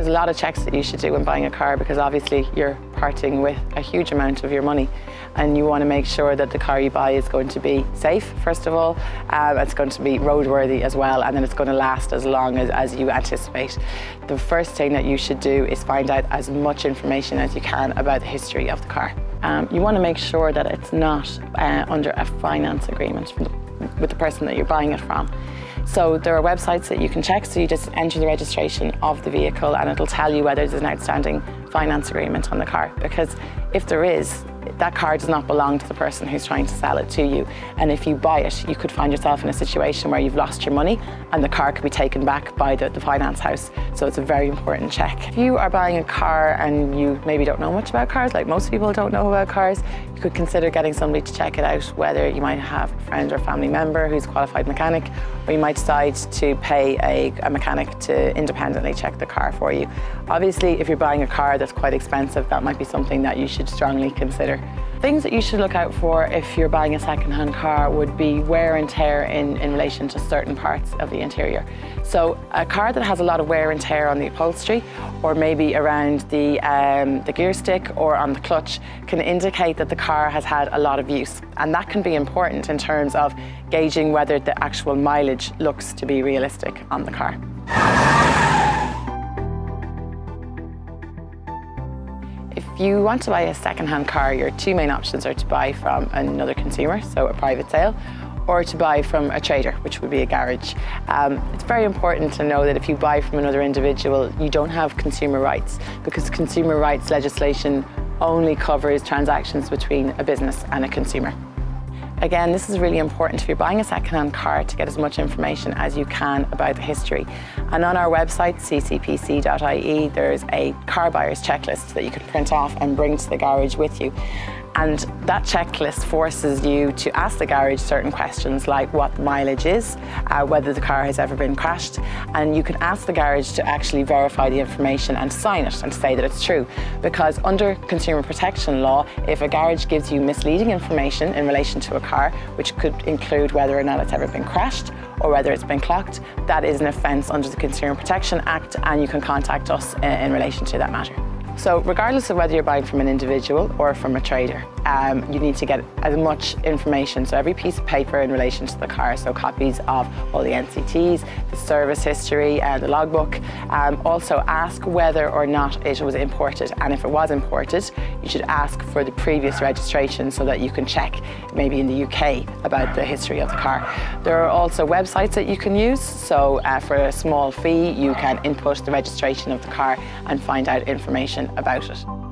There's a lot of checks that you should do when buying a car, because obviously you're parting with a huge amount of your money, and you want to make sure that the car you buy is going to be safe, first of all, it's going to be roadworthy as well, and then it's going to last as long as you anticipate. The first thing that you should do is find out as much information as you can about the history of the car. You want to make sure that it's not under a finance agreement with the person that you're buying it from. So there are websites that you can check, so you just enter the registration of the vehicle and it'll tell you whether there's an outstanding finance agreement on the car, because if there is, that car does not belong to the person who's trying to sell it to you. And if you buy it, you could find yourself in a situation where you've lost your money and the car could be taken back by the finance house. So it's a very important check. If you are buying a car and you maybe don't know much about cars, like most people don't know about cars, you could consider getting somebody to check it out, whether you might have a friend or family member who's a qualified mechanic, or you might decide to pay a mechanic to independently check the car for you. Obviously, if you're buying a car that's quite expensive, that might be something that you should strongly consider. Things that you should look out for if you're buying a second-hand car would be wear and tear in relation to certain parts of the interior. So a car that has a lot of wear and tear on the upholstery, or maybe around the gear stick or on the clutch, can indicate that the car has had a lot of use. And that can be important in terms of gauging whether the actual mileage looks to be realistic on the car. If you want to buy a second-hand car, your two main options are to buy from another consumer, so a private sale, or to buy from a trader, which would be a garage. It's very important to know that if you buy from another individual, you don't have consumer rights, because consumer rights legislation only covers transactions between a business and a consumer. Again, this is really important if you're buying a second-hand car, to get as much information as you can about the history. And on our website, ccpc.ie, there's a car buyer's checklist that you can print off and bring to the garage with you. And that checklist forces you to ask the garage certain questions, like what the mileage is, whether the car has ever been crashed, and you can ask the garage to actually verify the information and sign it and say that it's true. Because under consumer protection law, if a garage gives you misleading information in relation to a car, which could include whether or not it's ever been crashed or whether it's been clocked, that is an offence under the Consumer Protection Act, and you can contact us in relation to that matter. So regardless of whether you're buying from an individual or from a trader, you need to get as much information. So every piece of paper in relation to the car, so copies of all the NCTs, the service history, the logbook. Also ask whether or not it was imported, and if it was imported, you should ask for the previous registration so that you can check maybe in the UK about the history of the car. There are also websites that you can use, so for a small fee you can input the registration of the car and find out information about it.